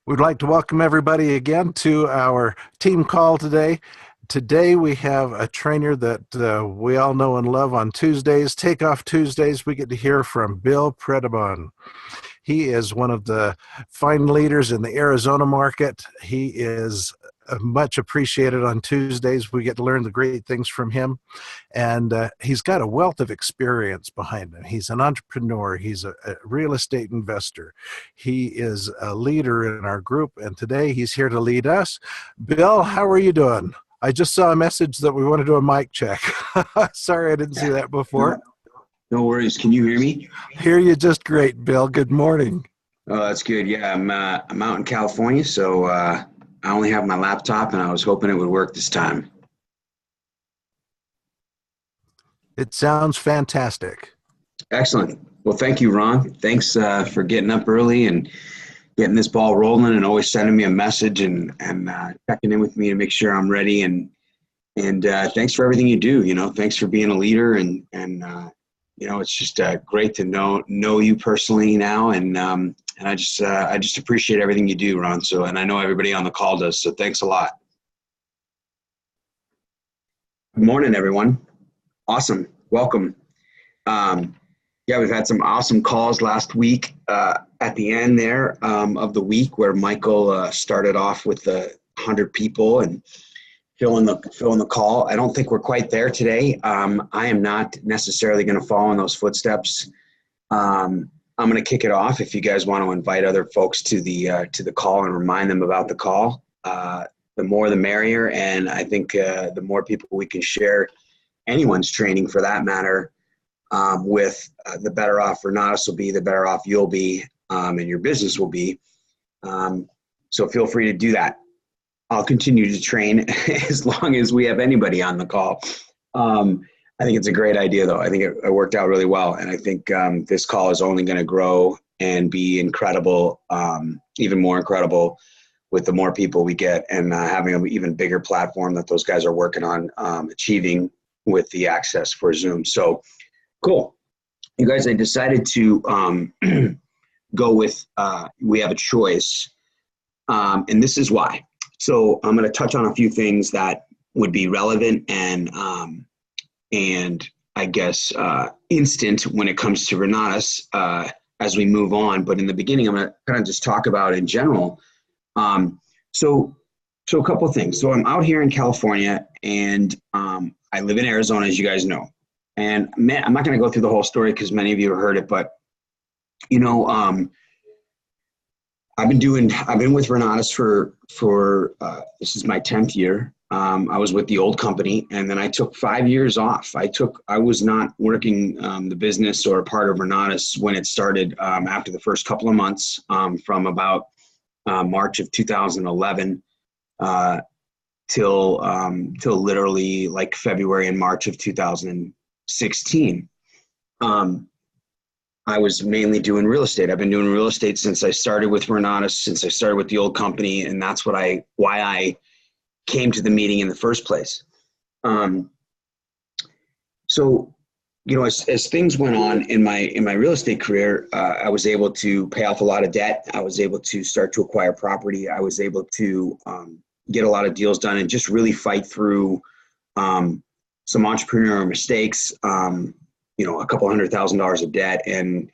We'd like to welcome everybody again to our team call today. Today we have a trainer that we all know and love on Tuesdays, Takeoff Tuesdays. We get to hear from Bill Predebon. He is one of the fine leaders in the Arizona market. He is much appreciated on Tuesdays. We get to learn the great things from him. And he's got a wealth of experience behind him. He's an entrepreneur. He's a real estate investor. He is a leader in our group. And today he's here to lead us. Bill, how are you doing? I just saw a message that we want to do a mic check. Sorry, I didn't see that before. No worries. Can you hear me? Hear you just great, Bill. Good morning. Oh, that's good. Yeah, I'm out in California, so I only have my laptop, and I was hoping it would work this time. It sounds fantastic. Excellent. Well, thank you, Ron. Thanks for getting up early and getting this ball rolling, and always sending me a message and checking in with me to make sure I'm ready. And thanks for everything you do. Thanks for being a leader, and it's just great to know you personally now, and I just appreciate everything you do, Ron. So, and I know everybody on the call does. So, thanks a lot. Good morning, everyone. Awesome. Welcome. Yeah, we've had some awesome calls last week at the end there of the week, where Michael started off with 100 people and fill in the call. I don't think we're quite there today. I am not necessarily going to follow in those footsteps. I'm going to kick it off. If you guys want to invite other folks to the call and remind them about the call, the more the merrier. And I think the more people we can share anyone's training, for that matter, with the better off Renatus will be, the better off you'll be, and your business will be. So feel free to do that. I'll continue to train as long as we have anybody on the call. I think it's a great idea, though. I think it worked out really well. And I think this call is only going to grow and be incredible, even more incredible with the more people we get, and having an even bigger platform that those guys are working on achieving with the access for Zoom. So cool. You guys, I decided to go with, we have a choice, and this is why. So I'm going to touch on a few things that would be relevant and I guess instant when it comes to Renatus as we move on. But in the beginning, I'm going to kind of just talk about in general. So a couple of things. So I'm out here in California, and I live in Arizona, as you guys know. And I'm not going to go through the whole story because many of you have heard it, but I've been with Renatus for this is my 10th year. I was with the old company, and then I took 5 years off. I was not working the business or a part of Renatus when it started after the first couple of months, from about March of 2011 till literally like February and March of 2016. I was mainly doing real estate. I've been doing real estate since I started with Renatus, since I started with the old company, and that's why I came to the meeting in the first place. So, as things went on in my real estate career, I was able to pay off a lot of debt. I was able to start to acquire property. I was able to get a lot of deals done and just really fight through some entrepreneurial mistakes. A couple $100,000 of debt, and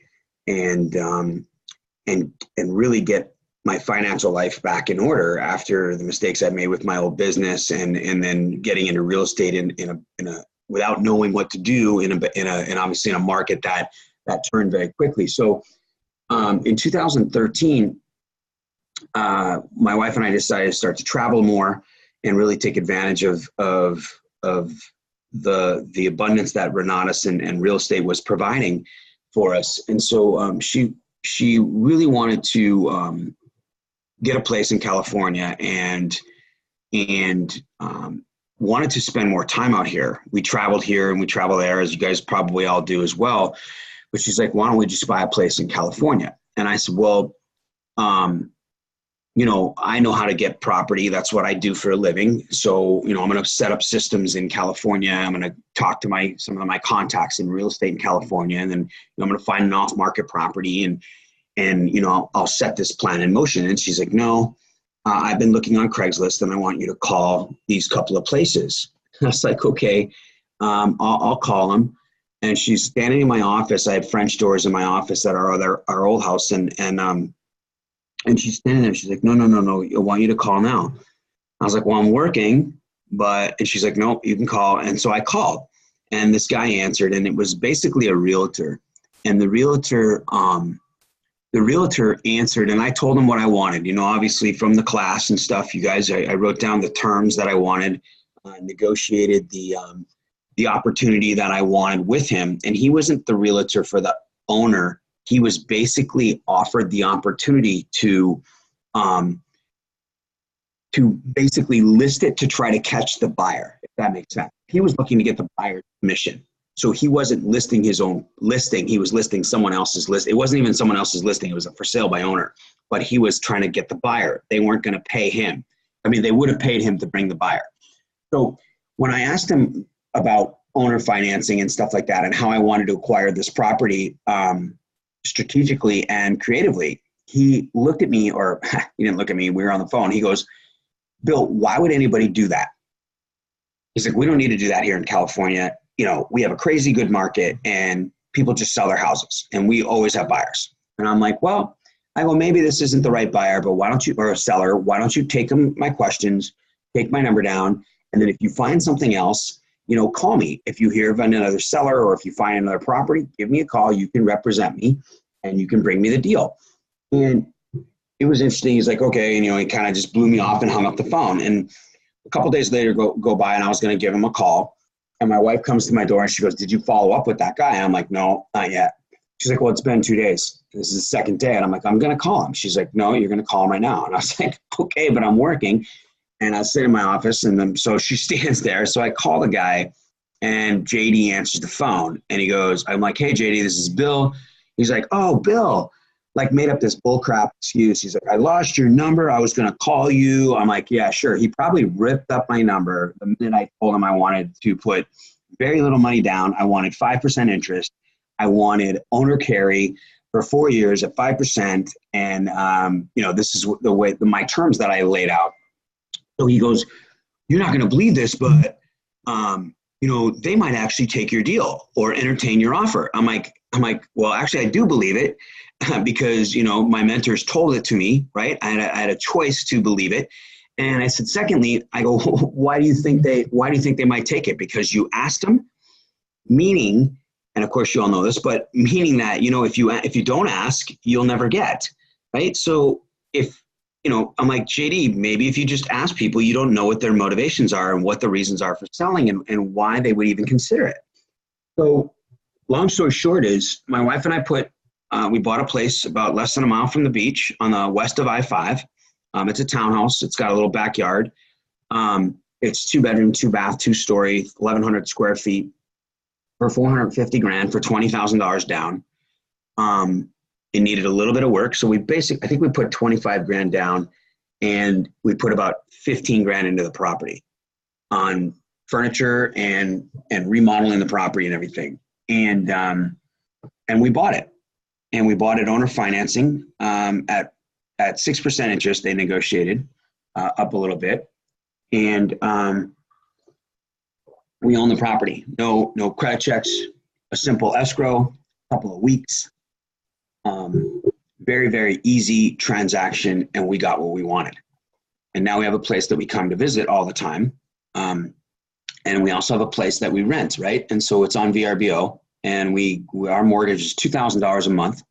really get my financial life back in order after the mistakes I made with my old business, and then getting into real estate in a without knowing what to do and obviously in a market that turned very quickly. So in 2013, my wife and I decided to start to travel more and really take advantage of the abundance that Renatus and real estate was providing for us. And so she really wanted to get a place in California and wanted to spend more time out here. We traveled here and we travel there, as you guys probably all do as well. But she's like, why don't we just buy a place in California? And I said, well, I know how to get property. That's what I do for a living. So, I'm going to set up systems in California. I'm going to talk to some of my contacts in real estate in California. And then I'm going to find an off-market property. And and I'll set this plan in motion. And she's like, no, I've been looking on Craigslist and I want you to call these couple of places. I was like, okay, I'll call them. And she's standing in my office. I had French doors in my office at our old house. And she's standing there. She's like, no, I want you to call now. I was like, well, I'm working, and she's like, no, you can call. And so I called, and this guy answered, and it was basically a realtor. And the realtor answered, and I told him what I wanted, obviously from the class and stuff, you guys, I wrote down the terms that I wanted, negotiated the opportunity that I wanted with him. And he wasn't the realtor for the owner. He was basically offered the opportunity to basically list it to try to catch the buyer, if that makes sense. He was looking to get the buyer's commission. So he wasn't listing his own listing. He was listing someone else's list. It wasn't even someone else's listing. It was a for sale by owner, but he was trying to get the buyer. They weren't going to pay him. I mean, they would have paid him to bring the buyer. So when I asked him about owner financing and stuff like that and how I wanted to acquire this property strategically and creatively, he looked at me, or he didn't look at me. We were on the phone. He goes, Bill, why would anybody do that? He's like, we don't need to do that here in California. We have a crazy good market and people just sell their houses and we always have buyers. And I'm like, well, I go, maybe this isn't the right buyer, but or a seller, why don't you take my questions, take my number down. And then if you find something else, call me. If you hear of another seller or if you find another property, give me a call. You can represent me and you can bring me the deal. And it was interesting. He's like, okay. And, he kind of just blew me off and hung up the phone. And a couple of days later go by and I was going to give him a call. And my wife comes to my door and she goes, did you follow up with that guy? And I'm like, no, not yet. She's like, well, it's been 2 days. This is the second day. And I'm like, I'm going to call him. She's like, no, you're going to call him right now. And I was like, okay, but I'm working. And I sit in my office and then, so she stands there. So I call the guy and JD answers the phone and he goes, I'm like, hey, JD, this is Bill. He's like, oh, Bill. Like made up this bullcrap excuse. He's like, I lost your number. I was going to call you. I'm like, yeah, sure. He probably ripped up my number the minute I told him I wanted to put very little money down. I wanted 5% interest. I wanted owner carry for 4 years at 5%. And, this is the way my terms that I laid out. So he goes, you're not going to believe this, but, they might actually take your deal or entertain your offer. I'm like, well, actually I do believe it. Because, my mentors told it to me, right? I had a choice to believe it. And I said, secondly, I go, why do you think they might take it? Because you asked them? Meaning, and of course you all know this, but meaning that, if you don't ask, you'll never get, right? So I'm like, JD, maybe if you just ask people, you don't know what their motivations are and what the reasons are for selling and why they would even consider it. So long story short is my wife and I we bought a place about less than a mile from the beach on the west of I-5. It's a townhouse. It's got a little backyard. It's 2-bedroom, 2-bath, 2-story, 1,100 square feet for $450,000 for $20,000 down. It needed a little bit of work. So I think we put $25,000 down and we put about $15,000 into the property on furniture and remodeling the property and everything. And we bought it. And we bought it owner financing at 6% interest. They negotiated up a little bit, and we own the property. No credit checks, a simple escrow, a couple of weeks. Very, very easy transaction, and we got what we wanted. And now we have a place that we come to visit all the time, and we also have a place that we rent, right? And so it's on VRBO. And our mortgage is $2,000 a month.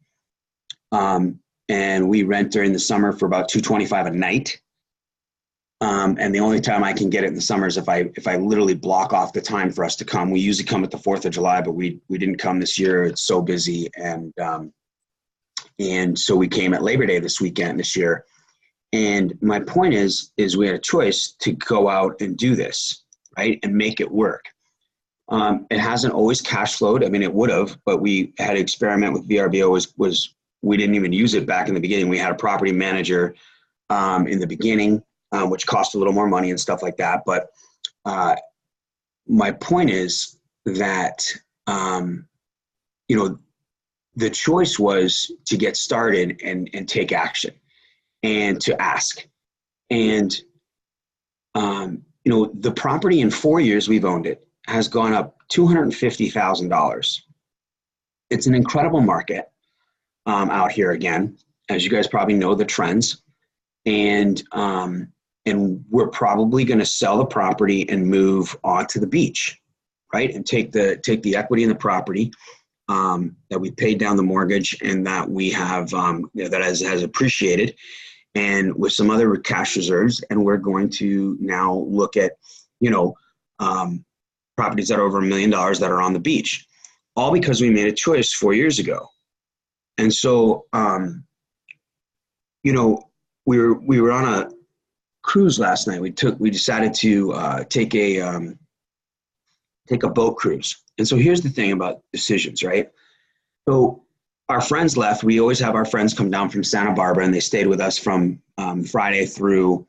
And we rent during the summer for about $225 a night. And the only time I can get it in the summer is if I literally block off the time for us to come. We usually come at the 4th of July, but we didn't come this year. It's so busy. And so we came at Labor Day this year. And my point is we had a choice to go out and do this, right? And make it work. It hasn't always cash flowed. I mean, it would have, but we had to experiment with VRBO we didn't even use it back in the beginning. We had a property manager in the beginning, which cost a little more money and stuff like that. But my point is that, the choice was to get started and take action and to ask. And, the property in 4 years we've owned it has gone up $250,000. It's an incredible market out here again. As you guys probably know the trends. And we're probably going to sell the property and move onto the beach, right? And take the equity in the property that we paid down the mortgage and that we have that has appreciated, and with some other cash reserves. And we're going to now look at properties that are over $1 million that are on the beach, all because we made a choice 4 years ago. And so we were on a cruise last night. We decided to take a boat cruise. And so here's the thing about decisions, right? So our friends left. We always have our friends come down from Santa Barbara, and they stayed with us from Friday through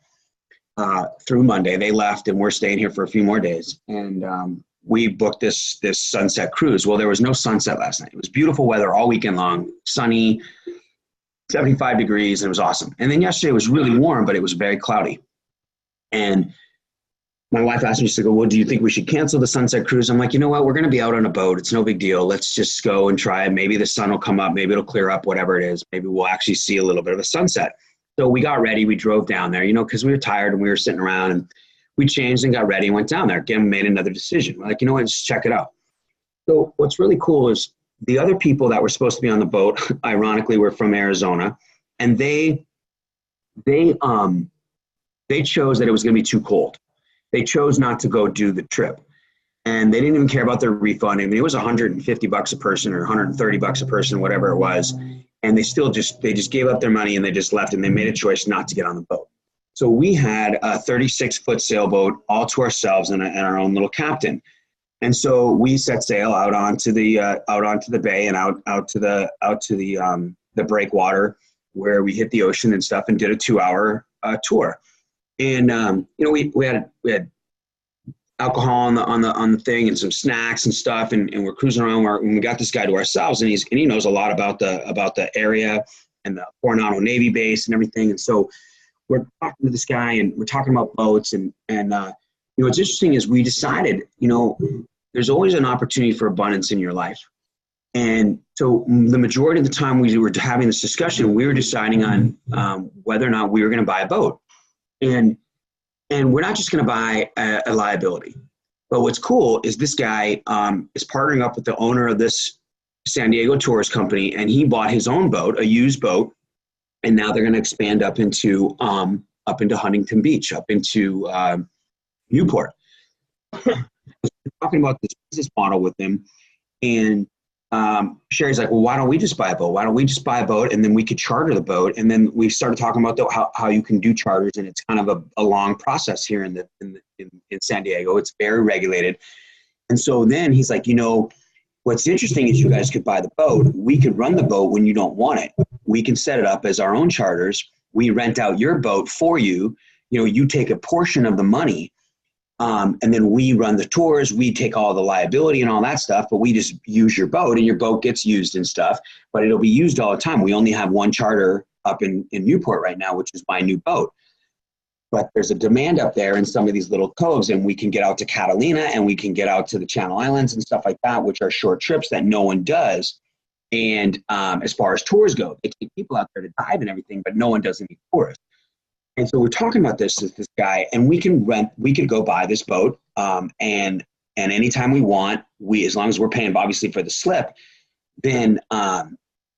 Monday. They left, and we're staying here for a few more days. And we booked this sunset cruise. Well, there was no sunset last night. It was beautiful weather all weekend long, sunny, 75 degrees, and it was awesome. And then yesterday was really warm, but it was very cloudy. And my wife asked me, she said, well, do you think we should cancel the sunset cruise? I'm like, you know what? We're going to be out on a boat. It's no big deal. Let's just go and try it. Maybe the sun will come up. Maybe it'll clear up, whatever it is. Maybe we'll actually see a little bit of a sunset. So we got ready. We drove down there, because we were tired and we were sitting around, and we changed and got ready and went down there. Again, made another decision. We're like, you know what? Just check it out. So what's really cool is the other people that were supposed to be on the boat, ironically, were from Arizona, and they chose that it was going to be too cold. They chose not to go do the trip, and they didn't even care about their refund. I mean, it was $150 a person or $130 a person, whatever it was. And they just gave up their money and they just left, and they made a choice not to get on the boat. So we had a 36-foot sailboat all to ourselves and our own little captain. And so we set sail out onto the bay and out to the breakwater where we hit the ocean and stuff, and did a 2-hour tour. And we had alcohol on the thing and some snacks and stuff, and we're cruising around. And we got this guy to ourselves, and he knows a lot about the area and the Coronado Navy base and everything. And so we're talking to this guy, and we're talking about boats, and what's interesting is we decided, there's always an opportunity for abundance in your life. And so the majority of the time we were having this discussion, we were deciding on whether or not we were going to buy a boat. And we're not just going to buy a liability. But what's cool is this guy is partnering up with the owner of this San Diego tourist company, and he bought his own boat, a used boat, and now they're going to expand up into Huntington Beach, up into Newport. We're talking about this business model with him, and Sherry's like, well, why don't we just buy a boat? Why don't we just buy a boat, and then we could charter the boat? And then we started talking about how you can do charters, and it's kind of a long process here in San Diego. It's very regulated. And so then he's like, what's interesting is you guys could buy the boat. We could run the boat when you don't want it. We can set it up as our own charters. We rent out your boat for you. You take a portion of the money. And then we run the tours, we take all the liability and all that stuff, but we just use your boat, and your boat gets used and stuff, but it'll be used all the time. We only have one charter up in Newport right now, which is my new boat. But there's a demand up there in some of these little coves, and we can get out to Catalina, and we can get out to the Channel Islands and stuff like that, which are short trips that no one does. And as far as tours go, they take people out there to dive and everything, but no one does any tours. And so we're talking about this with this guy, and we could go buy this boat, and anytime we want, as long as we're paying obviously for the slip, then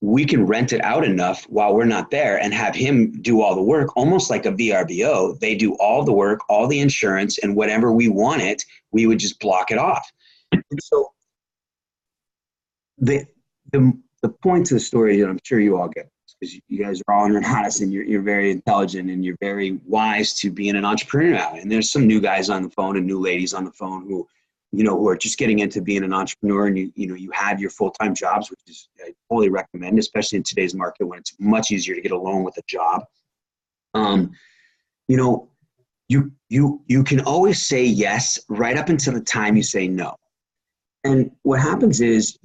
we can rent it out enough while we're not there and have him do all the work, almost like a VRBO. They do all the work, all the insurance, and whatever we want it, we would just block it off. And so the point to the story, and I'm sure you all get, because you guys are all honest, and you're very intelligent, and you're very wise to being an entrepreneur now. And there's some new guys on the phone and new ladies on the phone who are just getting into being an entrepreneur, and you have your full-time jobs, which is I totally recommend, especially in today's market when it's much easier to get a loan with a job. You can always say yes right up until the time you say no. And what happens is,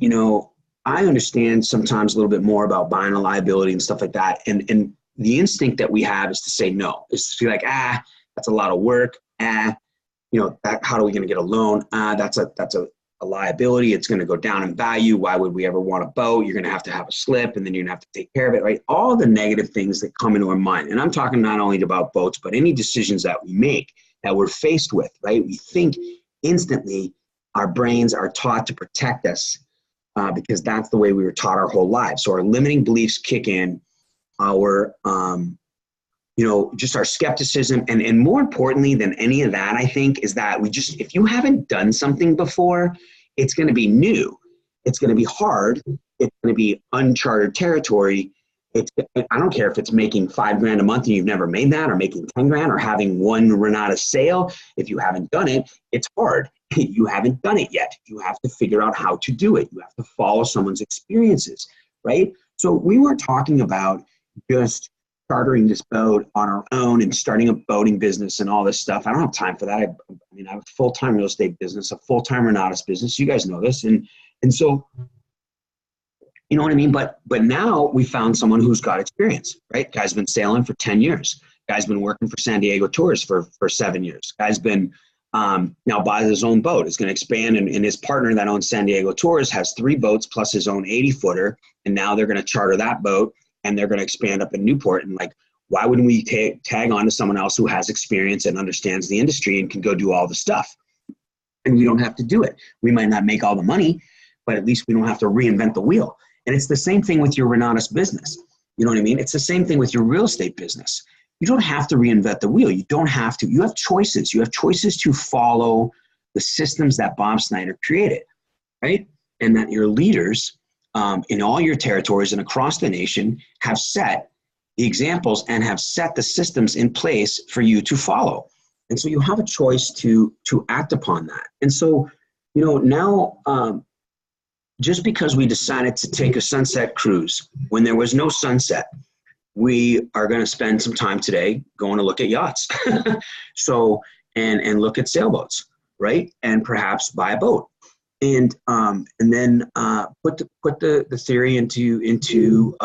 I understand sometimes a little bit more about buying a liability and stuff like that. And the instinct that we have is to say no, is to be like, that's a lot of work. How are we going to get a loan? That's a liability. It's going to go down in value. Why would we ever want a boat? You're going to have a slip, and then you're going to have to take care of it, right? All the negative things that come into our mind. And I'm talking not only about boats, but any decisions that we make that we're faced with, right? We think instantly. Our brains are taught to protect us because that's the way we were taught our whole lives. So our limiting beliefs kick in, our just our skepticism, and more importantly than any of that, I think, is that if you haven't done something before, it's going to be new. It's going to be hard. It's going to be uncharted territory. I don't care if it's making $5,000 a month and you've never made that, or making 10 grand, or having one Renata sale. If you haven't done it, it's hard. You haven't done it yet. You have to figure out how to do it. You have to follow someone's experiences, right? So we were talking about just chartering this boat on our own and starting a boating business and all this stuff. I don't have time for that. I have a full-time real estate business, a full-time Renatus business. You guys know this. And so, you know what I mean? But now we found someone who's got experience, right? Guy's been sailing for 10 years. Guy's been working for San Diego Tours for 7 years. Guy's been now buys his own boat. Is going to expand, and his partner that owns San Diego Tours has 3 boats plus his own 80-footer, and now they're going to charter that boat, and they're going to expand up in Newport. And like, why wouldn't we tag on to someone else who has experience and understands the industry and can go do all the stuff? And we don't have to do it. We might not make all the money, but at least we don't have to reinvent the wheel. And it's the same thing with your Renatus business. You know what I mean? It's the same thing with your real estate business. You don't have to reinvent the wheel. You don't have to. You have choices. You have choices to follow the systems that Bob Snyder created, right? And that your leaders in all your territories and across the nation have set the examples and have set the systems in place for you to follow. And so you have a choice to act upon that. And so, now just because we decided to take a sunset cruise when there was no sunset, we are going to spend some time today going to look at yachts. So, and look at sailboats, right? And perhaps buy a boat. And then put the theory into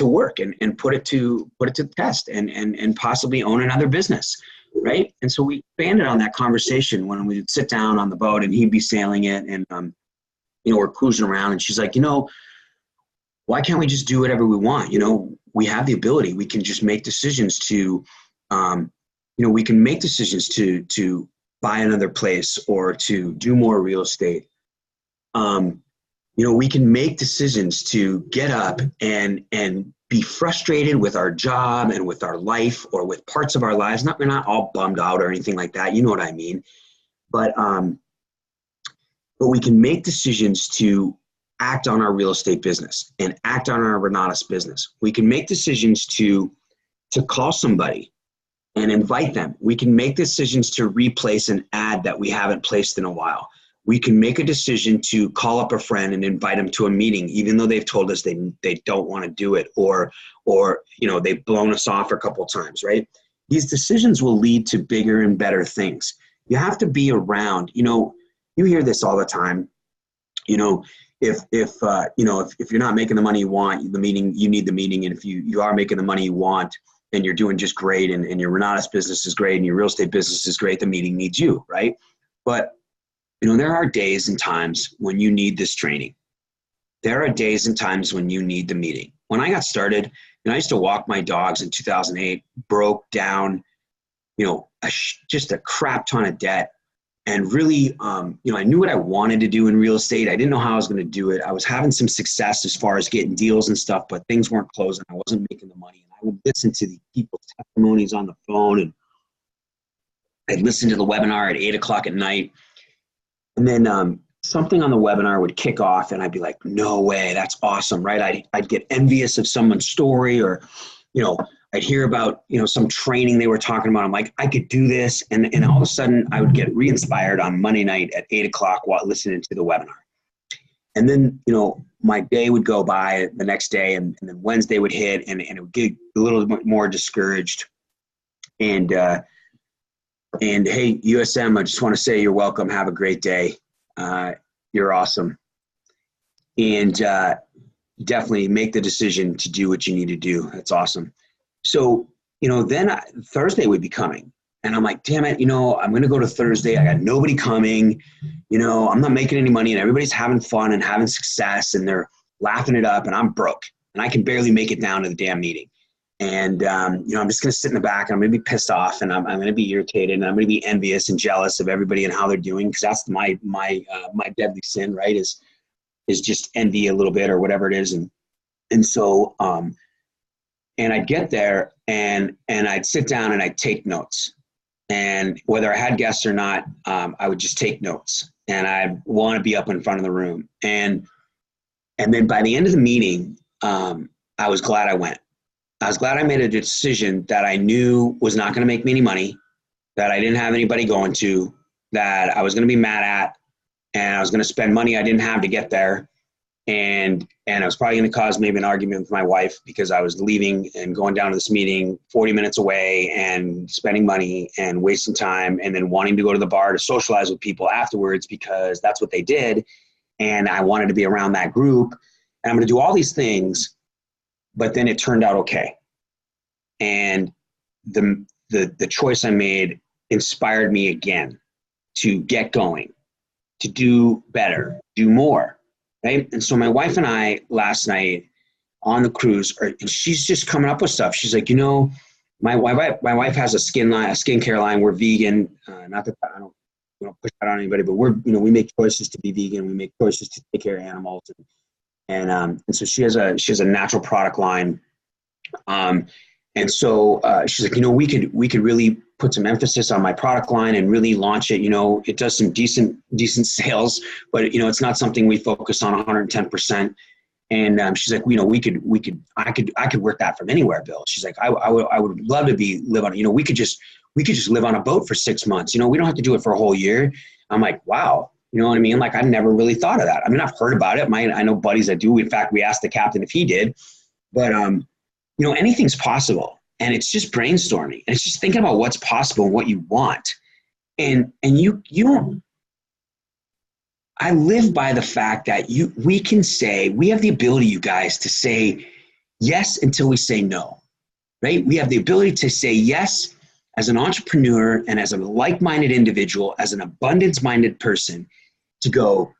work and put it to the test and possibly own another business, right? And so we expanded on that conversation when we would sit down on the boat and he'd be sailing it, and we're cruising around, and she's like, why can't we just do whatever we want? We have the ability. We can just make decisions to buy another place or to do more real estate. We can make decisions to get up and be frustrated with our job and with our life or with parts of our lives. We're not all bummed out or anything like that. You know what I mean? But we can make decisions to act on our real estate business and act on our Renatus business. We can make decisions to call somebody and invite them. We can make decisions to replace an ad that we haven't placed in a while. We can make a decision to call up a friend and invite them to a meeting, even though they've told us they don't want to do it, or they've blown us off a couple times, right? These decisions will lead to bigger and better things. You have to be around. You hear this all the time. If you're not making the money you want, you need the meeting. And if you are making the money you want and you're doing just great, and your Renatus business is great and your real estate business is great, the meeting needs you, right? But there are days and times when you need this training. There are days and times when you need the meeting. When I got started, I used to walk my dogs in 2008, broke down, just a crap ton of debt. And really, I knew what I wanted to do in real estate. I didn't know how I was going to do it. I was having some success as far as getting deals and stuff, but things weren't closing. I wasn't making the money. And I would listen to the people's testimonies on the phone, and I'd listen to the webinar at 8 o'clock at night. And then something on the webinar would kick off, and I'd be like, no way, that's awesome, right? I'd get envious of someone's story, or, I'd hear about, some training they were talking about. I'm like, I could do this. And all of a sudden I would get re-inspired on Monday night at 8 o'clock while listening to the webinar. And then, my day would go by the next day, and then Wednesday would hit, and it would get a little bit more discouraged. And hey, USM, I just want to say you're welcome. Have a great day. You're awesome. and definitely make the decision to do what you need to do. That's awesome. So, then Thursday would be coming. And I'm like, damn it, I'm going to go to Thursday. I got nobody coming. I'm not making any money, and everybody's having fun and having success, and they're laughing it up, and I'm broke. And I can barely make it down to the damn meeting. And, I'm just going to sit in the back, and I'm going to be pissed off, and I'm going to be irritated, and I'm going to be envious and jealous of everybody and how they're doing, because that's my deadly sin, right, is just envy a little bit or whatever it is. And so, and I'd get there and I'd sit down and I'd take notes. And whether I had guests or not, I would just take notes, and I want to be up in front of the room. And then by the end of the meeting, I was glad I went. I was glad I made a decision that I knew was not going to make me any money, that I didn't have anybody going to, that I was going to be mad at, and I was going to spend money I didn't have to get there. And I was probably going to cause maybe an argument with my wife, because I was leaving and going down to this meeting 40 minutes away and spending money and wasting time, and then wanting to go to the bar to socialize with people afterwards because that's what they did. And I wanted to be around that group, and I'm going to do all these things, but then it turned out okay. And the choice I made inspired me again to get going, to do better, do more. Right? And so my wife and I last night on the cruise, and she's just coming up with stuff. She's like, my wife has a skincare line. We're vegan. Not that we don't push that on anybody, but we make choices to be vegan. We make choices to take care of animals, and so she has a natural product line. And so she's like, we could really put some emphasis on my product line and really launch it. It does some decent sales, but it's not something we focus on 110%. And she's like, I could work that from anywhere, Bill. She's like, I would love to live on. We could just live on a boat for 6 months. We don't have to do it for a whole year. I'm like, wow. You know what I mean? Like, I've never really thought of that. I mean, I've heard about it. I know buddies that do. In fact, we asked the captain if he did, but anything's possible, and it's just brainstorming, and it's just thinking about what's possible and what you want. And you don't, I live by the fact that we have the ability, you guys, to say yes until we say no, right? We have the ability to say yes as an entrepreneur and as a like-minded individual, as an abundance-minded person, to go,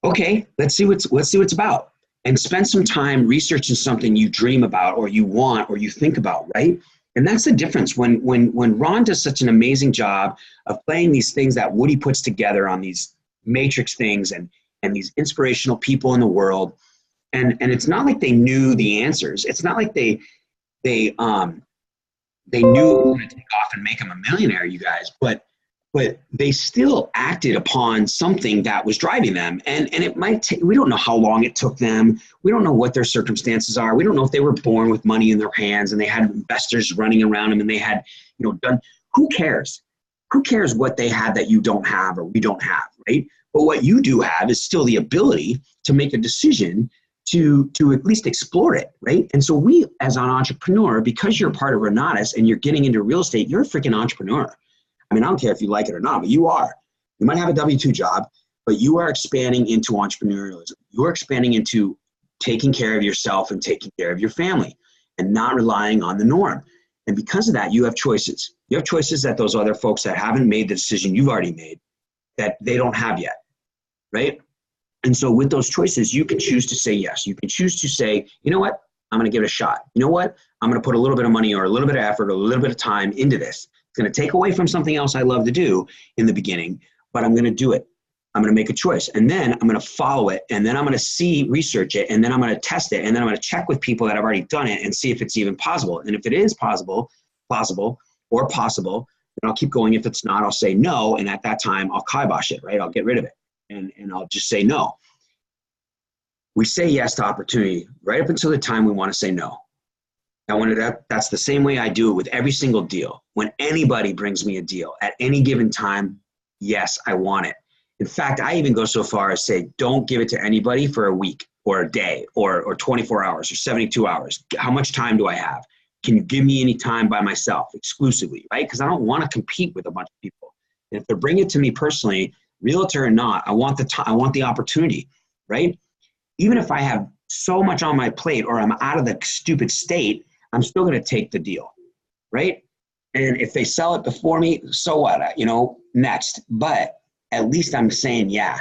okay, let's see what's about. And spend some time researching something you dream about or you want or you think about, right? And that's the difference. When Ron does such an amazing job of playing these things that Woody puts together on these matrix things and these inspirational people in the world, and it's not like they knew the answers. It's not like they knew it was going to take off and make him a millionaire, you guys, but they still acted upon something that was driving them. And it might take, we don't know how long it took them. We don't know what their circumstances are. We don't know if they were born with money in their hands and they had investors running around them and they had, done, who cares? Who cares what they had that you don't have or we don't have, right? But what you do have is still the ability to make a decision to at least explore it, right? And so we, as an entrepreneur, because you're part of Renatus and you're getting into real estate, you're a freaking entrepreneur. I mean, I don't care if you like it or not, but you are. You might have a W-2 job, but you are expanding into entrepreneurialism. You're expanding into taking care of yourself and taking care of your family and not relying on the norm. And because of that, you have choices. You have choices that those other folks that haven't made the decision you've already made, that they don't have yet, right? And so with those choices, you can choose to say yes. You can choose to say, you know what? I'm going to give it a shot. You know what? I'm going to put a little bit of money or a little bit of effort or a little bit of time into this. It's going to take away from something else I love to do in the beginning, but I'm going to do it. I'm going to make a choice, and then I'm going to follow it, and then I'm going to research it, and then I'm going to test it, and then I'm going to check with people that have already done it and see if it's even possible. And if it is possible, then I'll keep going. If it's not, I'll say no, and at that time, I'll kibosh it, right? I'll get rid of it, and I'll just say no. We say yes to opportunity right up until the time we want to say no. Now, that's the same way I do it with every single deal. When anybody brings me a deal at any given time, yes, I want it. In fact, I even go so far as say, don't give it to anybody for a week or a day or 24 hours or 72 hours. How much time do I have? Can you give me any time by myself exclusively, right? Because I don't want to compete with a bunch of people. And if they're bringing it to me personally, realtor or not, I want the opportunity, right? even if I have so much on my plate or I'm out of the stupid state, I'm still going to take the deal, right? And if they sell it before me, so what? Next. But at least I'm saying yeah,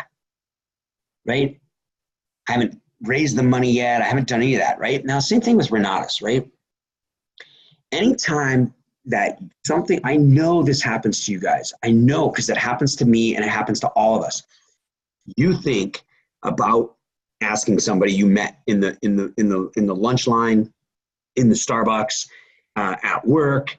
right? I haven't raised the money yet. I haven't done any of that, right? Now, same thing with Renatus, right? Anytime that something, I know this happens to you guys. I know because it happens to me and it happens to all of us. You think about asking somebody you met in the lunch line, in the Starbucks, at work,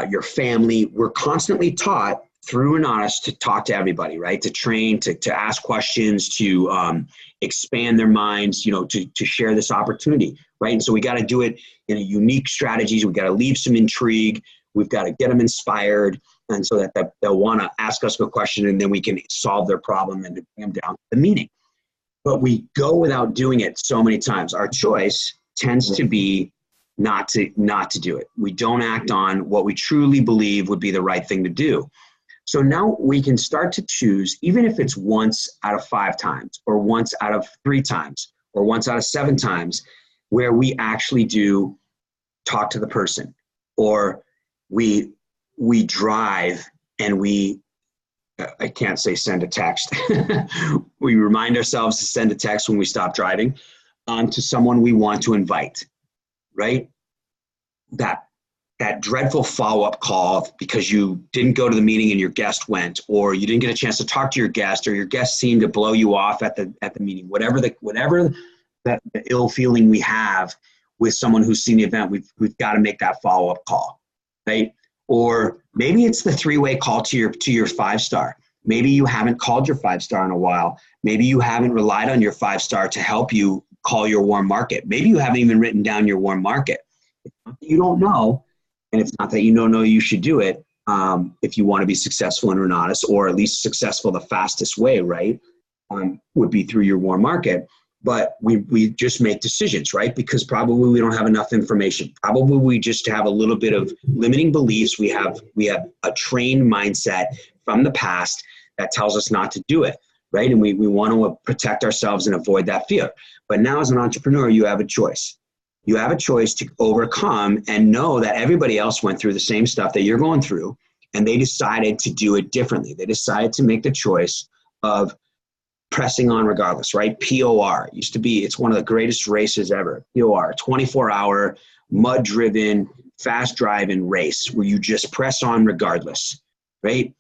your family. We're constantly taught through Renatus to talk to everybody, right? To train, to ask questions, to expand their minds, to share this opportunity, right? And so we got to do it in a unique strategies. We got to leave some intrigue. We've got to get them inspired, and so that they'll want to ask us a question, and then we can solve their problem and bring them down to the meeting. But we go without doing it so many times. Our choice tends to be not to do it. We don't act on what we truly believe would be the right thing to do. So now we can start to choose, even if it's once out of 5 times, or once out of 3 times, or once out of 7 times, where we actually do talk to the person, or we drive and I can't say send a text. We remind ourselves to send a text when we stop driving to someone we want to invite, right? That dreadful follow-up call because you didn't go to the meeting and your guest went, or you didn't get a chance to talk to your guest, or your guest seemed to blow you off at the meeting. Whatever that ill feeling we have with someone who's seen the event, we've got to make that follow-up call, right? Or maybe it's the 3-way call to your 5-star. Maybe you haven't called your 5-star in a while. Maybe you haven't relied on your 5-star to help you call your warm market. Maybe you haven't even written down your warm market. It's not that you don't know, and it's not that you don't know you should do it if you want to be successful in Renatus, or at least successful the fastest way, right, would be through your warm market. But we just make decisions, right? Because probably we don't have enough information. Probably we just have a little bit of limiting beliefs. We have a trained mindset from the past that tells us not to do it, right? And we want to protect ourselves and avoid that fear. But now as an entrepreneur, you have a choice. You have a choice to overcome and know that everybody else went through the same stuff that you're going through, and they decided to do it differently. They decided to make the choice of pressing on regardless, right? POR used to be, it's one of the greatest races ever. POR, 24-hour, mud-driven, fast-driving race where you just press on regardless, right?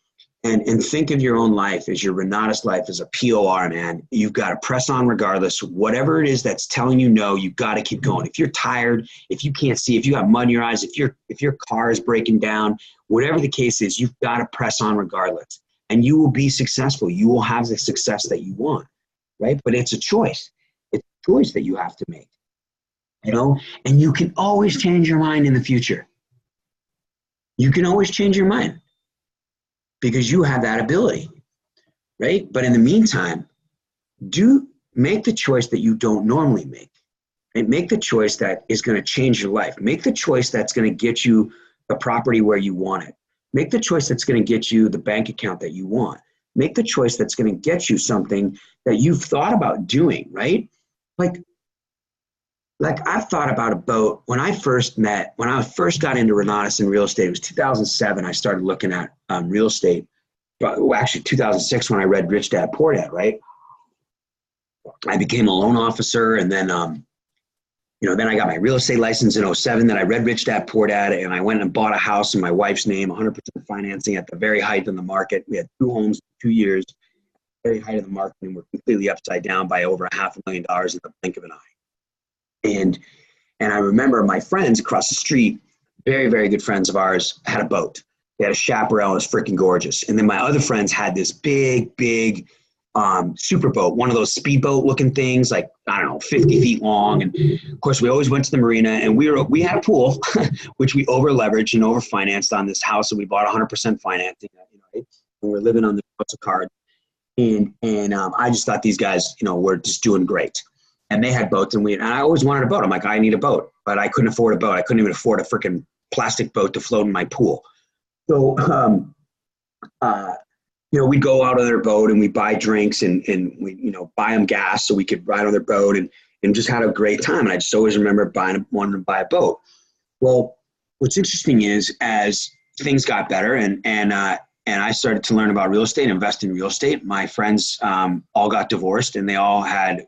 And think of your own life as your Renatus life as a POR, man. You've got to press on regardless. Whatever it is that's telling you no, you've got to keep going. If you're tired, if you can't see, if you got mud in your eyes, if your car is breaking down, whatever the case is, you've got to press on regardless. And you will be successful. You will have the success that you want, right? But it's a choice. It's a choice that you have to make, And you can always change your mind in the future. You can always change your mind because you have that ability, right? But in the meantime, make the choice that you don't normally make. And make the choice that is going to change your life. Make the choice that's going to get you the property where you want it. Make the choice that's going to get you the bank account that you want. Make the choice that's going to get you something that you've thought about doing, right? Like I've thought about a boat. When I first got into Renatus and real estate, it was 2007. I started looking at real estate. Well, actually 2006 when I read Rich Dad Poor Dad, right? I became a loan officer, and then then I got my real estate license in 2007. Then I read Rich Dad Poor Dad, and I went and bought a house in my wife's name, 100% financing at the very height of the market. We had 2 homes in 2 years, very height of the market, and we're completely upside down by over $500,000 in the blink of an eye. And I remember my friends across the street, very, very good friends of ours, had a boat. They had a chaparral. It was freaking gorgeous. And then my other friends had this big, big super boat, one of those speedboat looking things, like, I don't know, 50 feet long. And of course, we always went to the marina, and we had a pool, which we over leveraged and over financed on this house that we bought 100% financing. And we're living on the house of cards. And I just thought these guys, were just doing great. And they had boats, and I always wanted a boat. I'm like, I need a boat, but I couldn't afford a boat. I couldn't even afford a freaking plastic boat to float in my pool. So we'd go out on their boat and we buy drinks and we, buy them gas so we could ride on their boat and just had a great time. And I just always remember wanting to buy a boat. Well, what's interesting is as things got better and I started to learn about real estate and invest in real estate, my friends all got divorced and they all had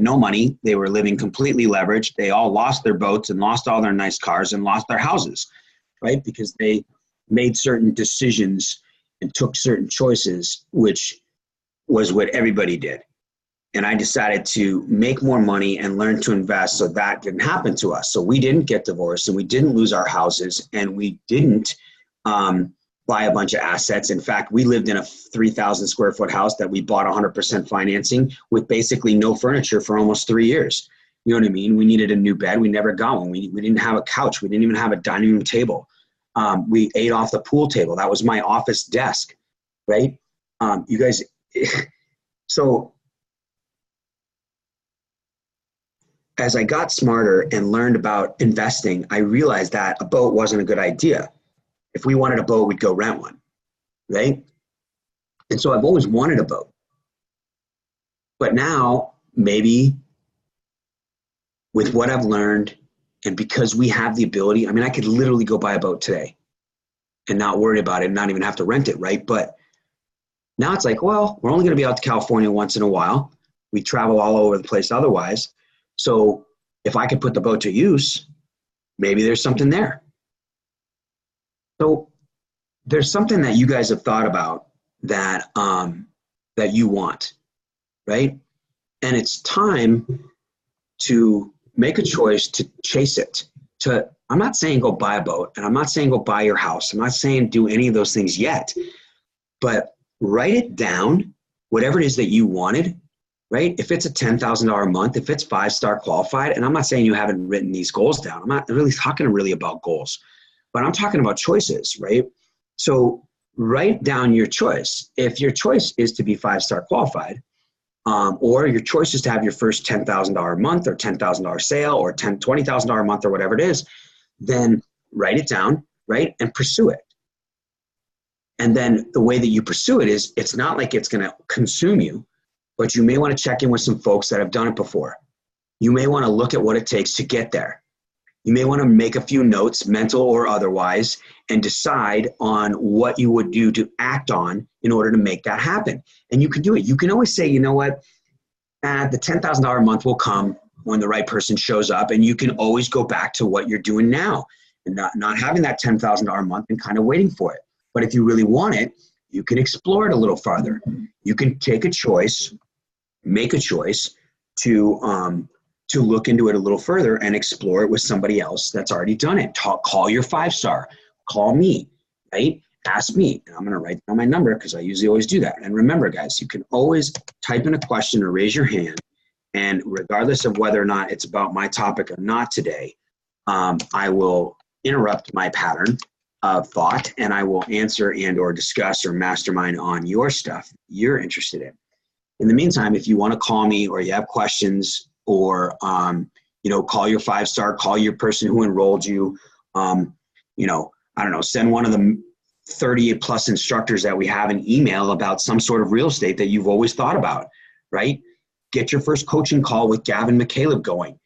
no money. They were living completely leveraged. They all lost their boats and lost all their nice cars and lost their houses, right? Because they made certain decisions and took certain choices, which was what everybody did. And I decided to make more money and learn to invest so that didn't happen to us. So we didn't get divorced and we didn't lose our houses and we didn't buy a bunch of assets. In fact, we lived in a 3,000 square foot house that we bought 100% financing with basically no furniture for almost 3 years. You know what I mean? We needed a new bed. We never got one. We didn't have a couch. We didn't even have a dining room table. We ate off the pool table. That was my office desk, right? You guys, so as I got smarter and learned about investing, I realized that a boat wasn't a good idea. If we wanted a boat, we'd go rent one, right? And so I've always wanted a boat. But now, maybe with what I've learned, and because we have the ability, I could literally go buy a boat today and not worry about it and not even have to rent it, right? But now it's like, well, we're only going to be out to California once in a while. We travel all over the place otherwise. So if I could put the boat to use, maybe there's something there. So there's something that you guys have thought about that that you want, right? And it's time to make a choice to chase it. I'm not saying go buy a boat, and I'm not saying go buy your house. I'm not saying do any of those things yet, but write it down, whatever it is that you wanted, right? If it's a $10,000 a month, if it's 5-star qualified, and I'm not saying you haven't written these goals down. I'm not really talking really about goals, but I'm talking about choices, right? So write down your choice. If your choice is to be 5-star qualified, or your choice is to have your first $10,000 a month or $10,000 sale or $20,000 a month or whatever it is, then write it down, right? And pursue it. And then the way that you pursue it is, it's not like it's going to consume you, but you may want to check in with some folks that have done it before. You may want to look at what it takes to get there. You may want to make a few notes, mental or otherwise, and decide on what you would do to act on in order to make that happen. And you can do it. You can always say, you know what, the $10,000 a month will come when the right person shows up, and you can always go back to what you're doing now and not having that $10,000 a month and kind of waiting for it. But if you really want it, you can explore it a little farther. You can take a choice, make a choice to look into it a little further and explore it with somebody else that's already done it. Call your 5-star, call me, right? Ask me, and I'm going to write down my number because I usually always do that. And remember, guys, you can always type in a question or raise your hand, and regardless of whether or not it's about my topic or not today, I will interrupt my pattern of thought and I will answer and or discuss or mastermind on your stuff you're interested in. In the meantime, if you want to call me or you have questions, or call your 5-star, call your person who enrolled you, I don't know, send one of the 38 plus instructors that we have an email about some sort of real estate that you've always thought about, right? Get your first coaching call with Gavin McCaleb going.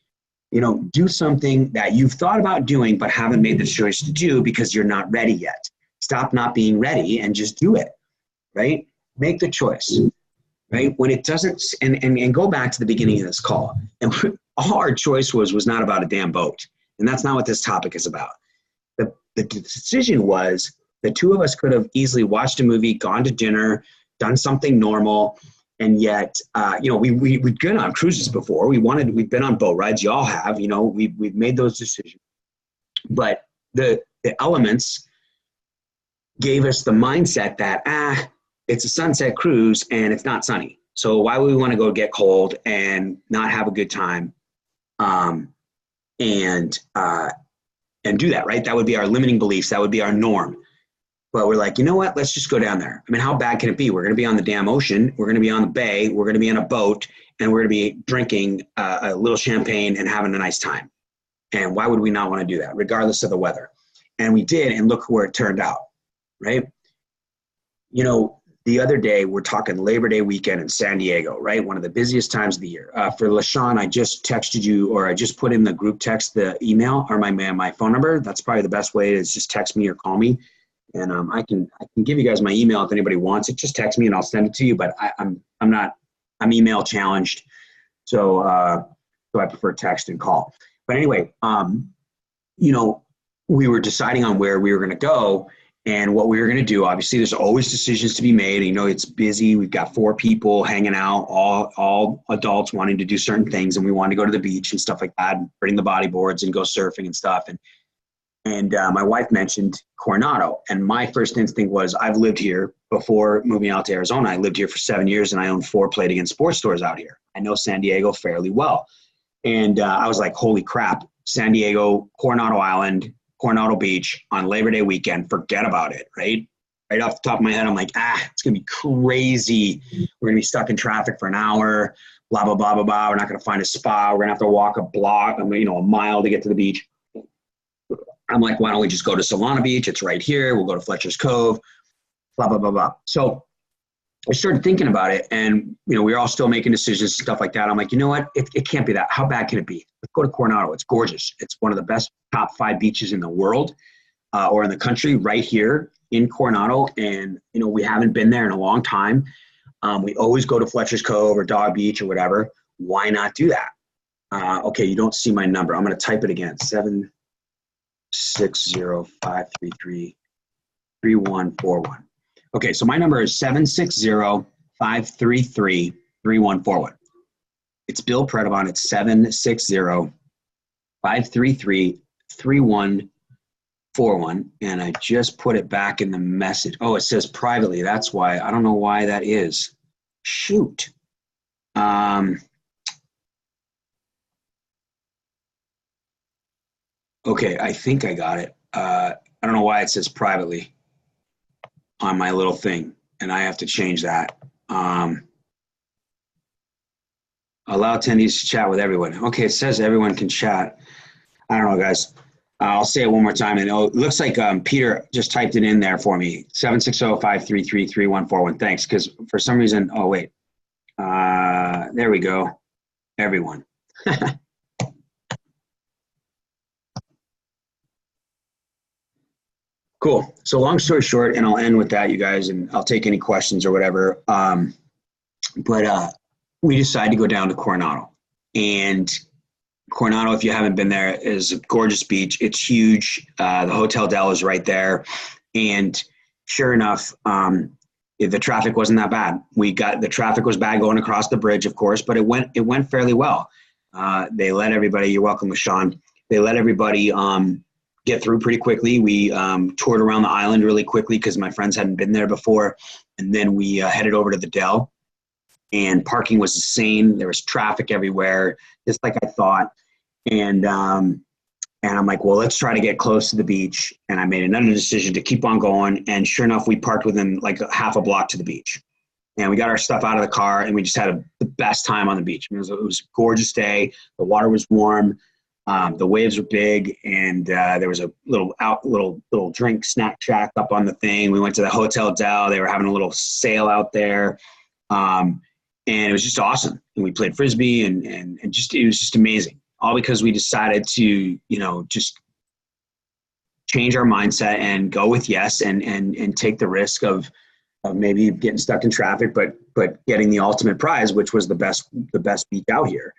Do something that you've thought about doing but haven't made the choice to do because you're not ready yet. Stop not being ready and just do it, right? Make the choice. Right? When it doesn't, and go back to the beginning of this call, and all our choice was not about a damn boat. And that's not what this topic is about. The decision was the two of us could have easily watched a movie, gone to dinner, done something normal. And yet, we've been on cruises before. We've been on boat rides. Y'all have, we've made those decisions. But the elements gave us the mindset that, it's a sunset cruise and it's not sunny. So why would we want to go get cold and not have a good time and do that, right? That would be our limiting beliefs. That would be our norm. But we're like, you know what? Let's just go down there. How bad can it be? We're going to be on the damn ocean. We're going to be on the bay. We're going to be on a boat, and we're going to be drinking a little champagne and having a nice time. And why would we not want to do that, regardless of the weather? And we did, and look where it turned out, right? the other day, we're talking Labor Day weekend in San Diego, right? One of the busiest times of the year. For LaShawn, I just texted you, or I just put in the group text, the email or my phone number. That's probably the best way, is just text me or call me. And I can give you guys my email if anybody wants it. Just text me and I'll send it to you. But I'm email challenged. So I prefer text and call. But anyway, we were deciding on where we were going to go and what we were going to do. Obviously, there's always decisions to be made. It's busy. We've got 4 people hanging out, all adults wanting to do certain things, and we wanted to go to the beach and stuff like that, and bring the bodyboards and go surfing and stuff. And my wife mentioned Coronado, and my first instinct was, I've lived here before moving out to Arizona. I lived here for 7 years, and I owned 4 Play It Again sports stores out here. I know San Diego fairly well. And I was like, holy crap, San Diego, Coronado Island, Coronado Beach on Labor Day weekend, forget about it, right? Right off the top of my head, I'm like, it's going to be crazy. We're going to be stuck in traffic for an hour, blah, blah, blah, blah, blah. We're not going to find a spot. We're going to have to walk a mile to get to the beach. I'm like, why don't we just go to Solana Beach? It's right here. We'll go to Fletcher's Cove, blah, blah, blah, blah. So I started thinking about it, and, we were all still making decisions, stuff like that. I'm like, you know what? It can't be that. How bad can it be? Let's go to Coronado. It's gorgeous. It's one of the best top 5 beaches in the world or in the country, right here in Coronado. And, we haven't been there in a long time. We always go to Fletcher's Cove or Dog Beach or whatever. Why not do that? Okay, you don't see my number. I'm going to type it again. 760-533-3141. Okay, so my number is 760-533-3141. It's Bill Predebon. It's 760-533-3141. And I just put it back in the message. Oh, it says privately. That's why. I don't know why that is. Shoot. Okay, I think I got it. I don't know why it says privately on my little thing, and I have to change that. Allow attendees to chat with everyone. Okay, it says everyone can chat. I don't know, guys. I'll say it one more time. And it looks like Peter just typed it in there for me. 760-533-3141. Thanks, because for some reason, oh, wait. There we go. Everyone. Cool. So long story short, and I'll end with that, you guys, and I'll take any questions or whatever. But we decided to go down to Coronado. And Coronado, if you haven't been there, is a gorgeous beach. It's huge. The Hotel Del is right there. And sure enough, the traffic wasn't that bad. The traffic was bad going across the bridge, of course, but it went fairly well. They let everybody, you're welcome, LaShawn. They let everybody get through pretty quickly. We toured around the island really quickly because my friends hadn't been there before. And then we headed over to the Del, and parking was insane. There was traffic everywhere, just like I thought. And I'm like, well, let's try to get close to the beach. And I made another decision to keep on going. And sure enough, we parked within like half a block to the beach. And we got our stuff out of the car, and we just had the best time on the beach. It was a gorgeous day. The water was warm. The waves were big, and there was a little drink snack shack up on the thing. We went to the Hotel Del. They were having a little sale out there, and it was just awesome. And we played Frisbee, and it was just amazing. All because we decided to, just change our mindset and go with yes, and take the risk of maybe getting stuck in traffic, but getting the ultimate prize, which was the best beach out here.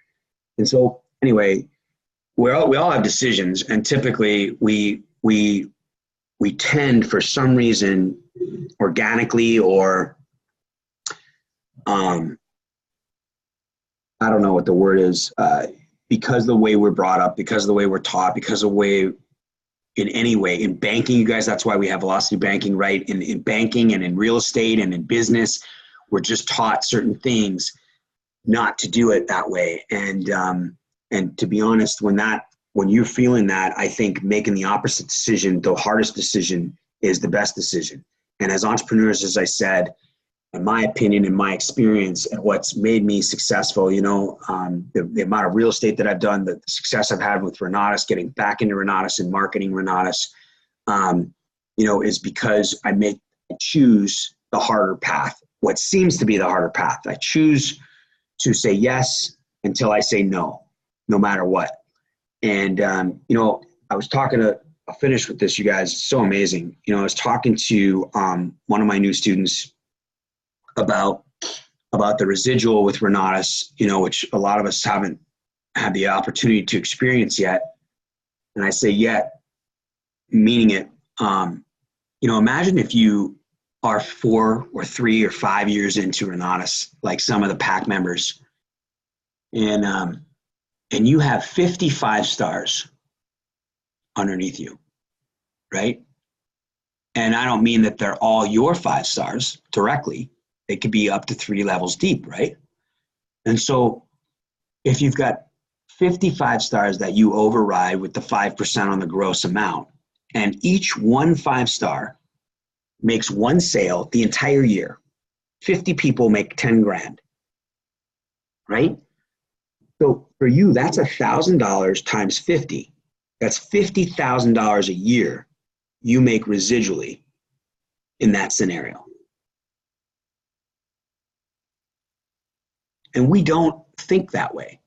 And so anyway, we all have decisions, and typically we tend, for some reason, organically or I don't know what the word is, because of the way we're brought up, because of the way we're taught, because of the way, in any way, in banking, you guys, that's why we have velocity banking, right? In banking and in real estate and in business, we're just taught certain things not to do it that way. And to be honest, when you're feeling that, I think making the opposite decision, the hardest decision, is the best decision. And as entrepreneurs, as I said, in my opinion, in my experience, and what's made me successful, the amount of real estate that I've done, the success I've had with Renatus, getting back into Renatus and marketing Renatus, is because I choose the harder path, what seems to be the harder path. I choose to say yes until I say no, no matter what. And, I was talking to, I'll finish with this, you guys. It's so amazing. I was talking to one of my new students about the residual with Renatus, which a lot of us haven't had the opportunity to experience yet. And I say yet, meaning it. Imagine if you are 4 or 3 or 5 years into Renatus, like some of the pack members, and you have 55 stars underneath you, right? And I don't mean that they're all your 5 stars directly. They could be up to 3 levels deep, right? And so if you've got 55 stars that you override with the 5% on the gross amount, and each 1 5-star makes 1 sale the entire year, 50 people make 10 grand, right? So for you, that's $1,000 times 50. That's $50,000 a year you make residually in that scenario. And we don't think that way.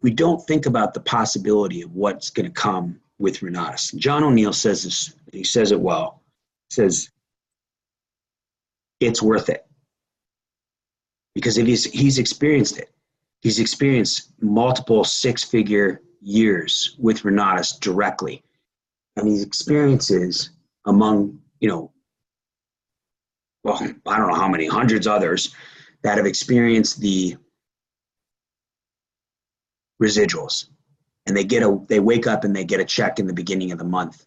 We don't think about the possibility of what's going to come with Renatus. John O'Neill says this, he says it well. He says, it's worth it. Because if he's experienced it. He's experienced multiple 6-figure years with Renatus directly. And his experiences among, I don't know how many, hundreds others that have experienced the residuals. And they wake up and they get a check in the beginning of the month.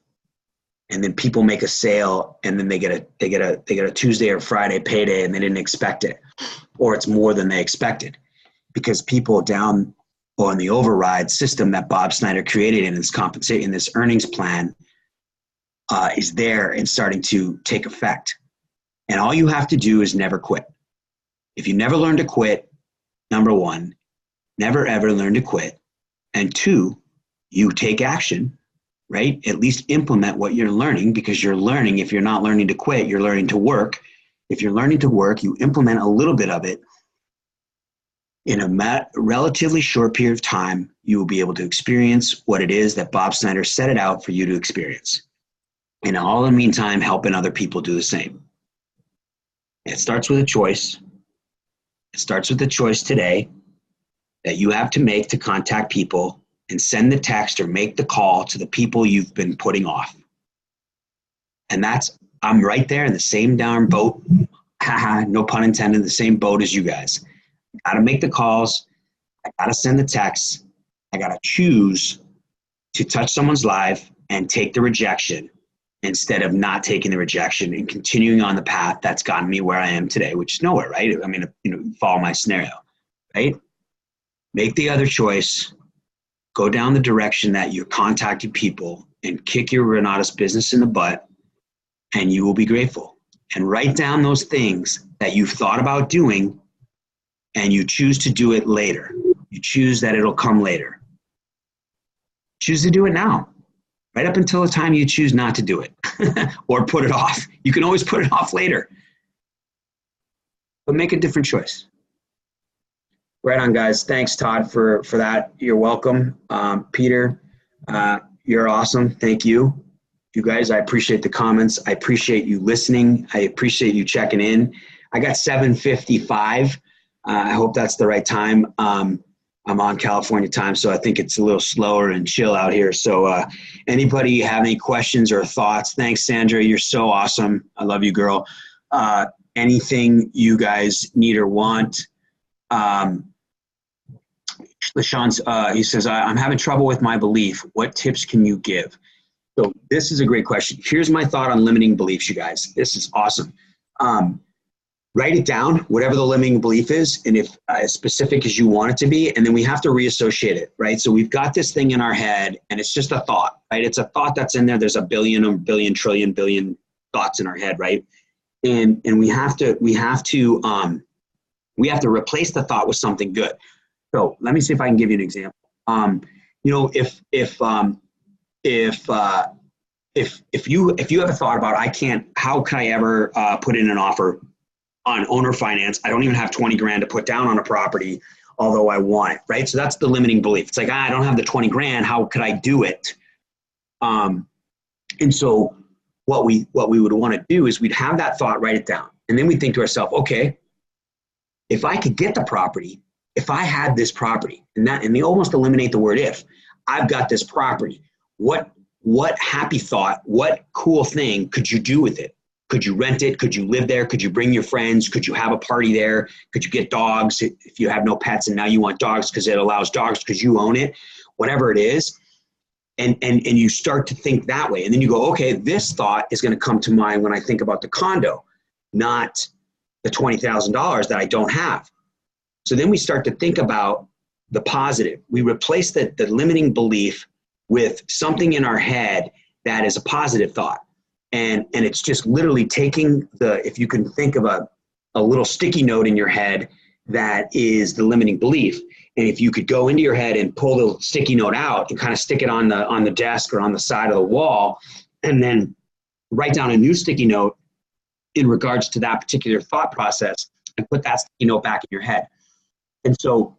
And then people make a sale and then they get a Tuesday or Friday payday and they didn't expect it. Or it's more than they expected. Because people down on the override system that Bob Snyder created in this earnings plan is there and starting to take effect. And all you have to do is never quit. If you never learn to quit, number 1, never ever learn to quit. And 2, you take action, right? At least implement what you're learning, because you're learning. If you're not learning to quit, you're learning to work. If you're learning to work, you implement a little bit of it. In a relatively short period of time, you will be able to experience what it is that Bob Snyder set it out for you to experience. And all in the meantime, helping other people do the same. It starts with a choice. It starts with the choice today that you have to make to contact people and send the text or make the call to the people you've been putting off. And I'm right there in the same darn boat, no pun intended, the same boat as you guys. I gotta make the calls. I gotta send the texts. I gotta choose to touch someone's life and take the rejection instead of not taking the rejection and continuing on the path that's gotten me where I am today, which is nowhere, right? I mean, follow my scenario, right? Make the other choice. Go down the direction that you're contacting people and kick your Renatus business in the butt, and you will be grateful. And write down those things that you've thought about doing and you choose to do it later. You choose that it'll come later. Choose to do it now, right up until the time you choose not to do it or put it off. You can always put it off later, but make a different choice. Right on, guys. Thanks, Todd, for that. You're welcome. Peter, you're awesome. Thank you. You guys, I appreciate the comments. I appreciate you listening. I appreciate you checking in. I got 7:55. I hope that's the right time. I'm on California time, so I think it's a little slower and chill out here. So anybody have any questions or thoughts? Thanks, Sandra. You're so awesome. I love you, girl. Anything you guys need or want. LaShawn, he says, I'm having trouble with my belief. What tips can you give? So this is a great question. Here's my thought on limiting beliefs, you guys. This is awesome. Write it down, whatever the limiting belief is, and if as specific as you want it to be, and then we have to reassociate it, right? So we've got this thing in our head, and it's just a thought, right? It's a thought that's in there. There's a billion, trillion thoughts in our head, right? And we have to replace the thought with something good. So let me see if I can give you an example. If you have a thought about how can I ever put in an offer on owner finance. I don't even have 20 grand to put down on a property, although I want it, right? So that's the limiting belief. It's like, I don't have the 20 grand. How could I do it? And so what we would want to do is we'd have that thought, write it down. And then we think to ourselves, okay, if I could get the property, if I had this property, and they almost eliminate the word if, I've got this property, what happy thought, what cool thing could you do with it? Could you rent it? Could you live there? Could you bring your friends? Could you have a party there? Could you get dogs if you have no pets and now you want dogs because it allows dogs because you own it? Whatever it is. And you start to think that way. And then you go, okay, this thought is going to come to mind when I think about the condo, not the $20,000 that I don't have. So then we start to think about the positive. We replace the limiting belief with something in our head that is a positive thought. And it's just literally taking if you can think of a little sticky note in your head that is the limiting belief. And if you could go into your head and pull the sticky note out and kind of stick it on the desk or on the side of the wall, and then write down a new sticky note in regards to that particular thought process and put that sticky note back in your head. And so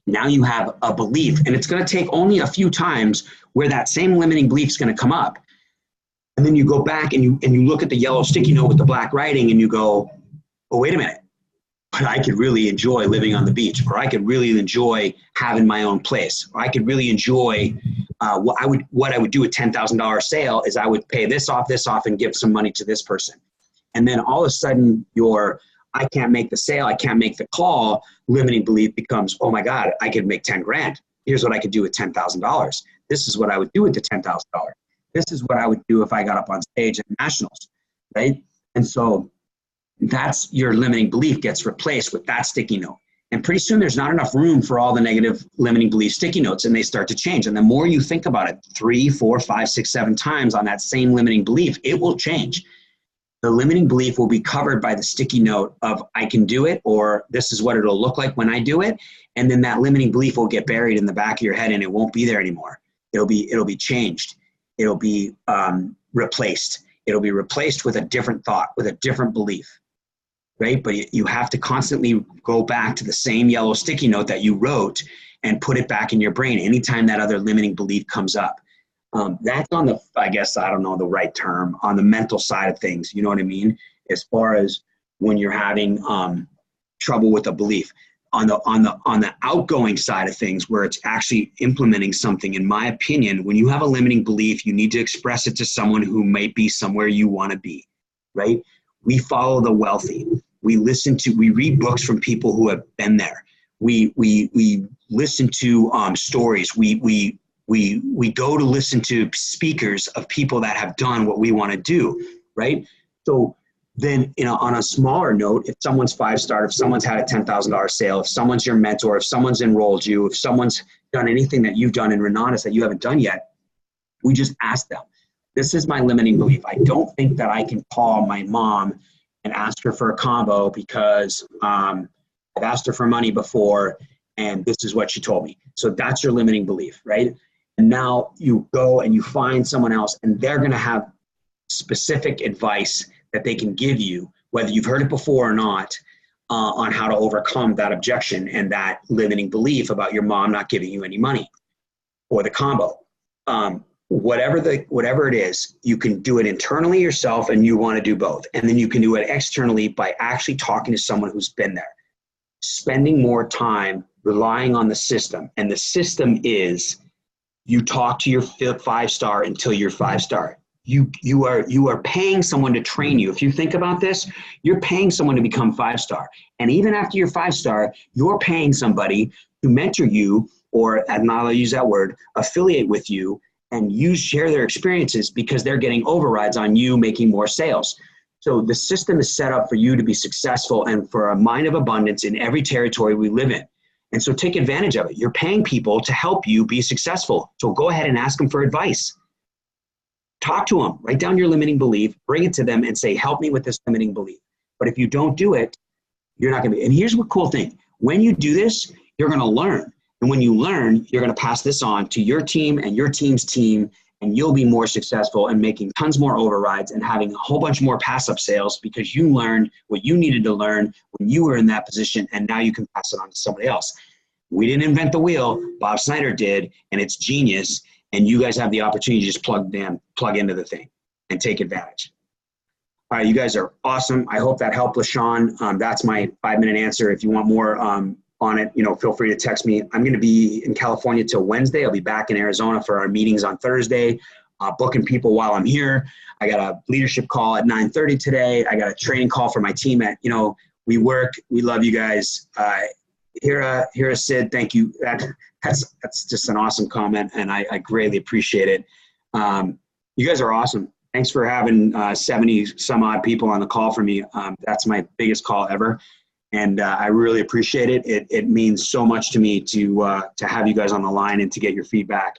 now you have a belief, and it's going to take only a few times where that same limiting belief is going to come up. And then you go back and you look at the yellow sticky note with the black writing and you go, oh, wait a minute. But I could really enjoy living on the beach, or I could really enjoy having my own place, or I could really enjoy what I would do a $10,000 sale is I would pay this off, and give some money to this person. And then all of a sudden I can't make the sale, I can't make the call, limiting belief becomes, oh my God, I could make 10 grand. Here's what I could do with $10,000. This is what I would do with the $10,000. This is what I would do if I got up on stage at nationals, right? And so that's your limiting belief gets replaced with that sticky note. And pretty soon there's not enough room for all the negative limiting belief sticky notes, and they start to change. And the more you think about it 3, 4, 5, 6, 7 times on that same limiting belief, it will change. The limiting belief will be covered by the sticky note of I can do it, or this is what it'll look like when I do it. And then that limiting belief will get buried in the back of your head and it won't be there anymore. It'll be changed. It'll be replaced. It'll be replaced with a different thought, with a different belief. Right? But you have to constantly go back to the same yellow sticky note that you wrote and put it back in your brain anytime that other limiting belief comes up. That's on the, I guess, I don't know the right term, on the mental side of things. You know what I mean? As far as when you're having trouble with a belief. On the outgoing side of things, where it's actually implementing something, in my opinion, when you have a limiting belief, you need to express it to someone who might be somewhere you want to be, right? We follow the wealthy. We read books from people who have been there. We listen to stories. We go to listen to speakers of people that have done what we want to do, right? So then, on a smaller note, if someone's 5-star, if someone's had a $10,000 sale, if someone's your mentor, if someone's enrolled you, if someone's done anything that you've done in Renatus that you haven't done yet, we just ask them. This is my limiting belief. I don't think that I can call my mom and ask her for a combo because I've asked her for money before and this is what she told me. So that's your limiting belief, right? And now you go and you find someone else and they're going to have specific advice that they can give you, whether you've heard it before or not, on how to overcome that objection and that limiting belief about your mom not giving you any money or the combo. Whatever it is, you can do it internally yourself and you want to do both. And then you can do it externally by actually talking to someone who's been there, spending more time relying on the system. And the system is you talk to your 5-star until you're 5-star. You are paying someone to train you. If you think about this, you're paying someone to become 5-star. And even after you're 5-star, you're paying somebody to mentor you, or I'll use that word, affiliate with you, and share their experiences because they're getting overrides on you making more sales. So the system is set up for you to be successful and for a mind of abundance in every territory we live in. And so take advantage of it. You're paying people to help you be successful. So go ahead and ask them for advice. Talk to them, write down your limiting belief, bring it to them and say, help me with this limiting belief. But if you don't do it, you're not going to be. And here's the cool thing. When you do this, you're going to learn. And when you learn, you're going to pass this on to your team and your team's team. and you'll be more successful and making tons more overrides and having a whole bunch more pass-up sales because you learned what you needed to learn when you were in that position, and now you can pass it on to somebody else. We didn't invent the wheel. Bob Snyder did, and it's genius, and you guys have the opportunity to just plug into the thing and take advantage. All right, you guys are awesome. I hope that helped, LaShawn. That's my 5-minute answer. If you want more on it, feel free to text me. I'm going to be in California till Wednesday. I'll be back in Arizona for our meetings on Thursday, booking people while I'm here. I got a leadership call at 9:30 today. I got a training call for my team at, we work. We love you guys. Here, Sid, thank you. That's just an awesome comment, and I greatly appreciate it. You guys are awesome. Thanks for having 70 some odd people on the call for me. That's my biggest call ever. And I really appreciate it. It means so much to me to have you guys on the line and to get your feedback.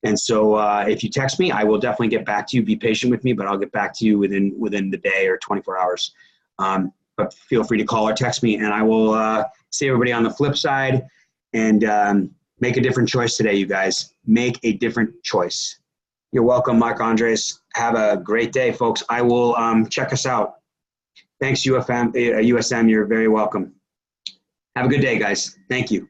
And so if you text me, I will definitely get back to you. Be patient with me, but I'll get back to you within the day or 24 hours. But feel free to call or text me, and I will see everybody on the flip side. And make a different choice today, you guys. Make a different choice. You're welcome, Mark Andres. Have a great day, folks. I will check us out. Thanks, USM. You're very welcome. Have a good day, guys. Thank you.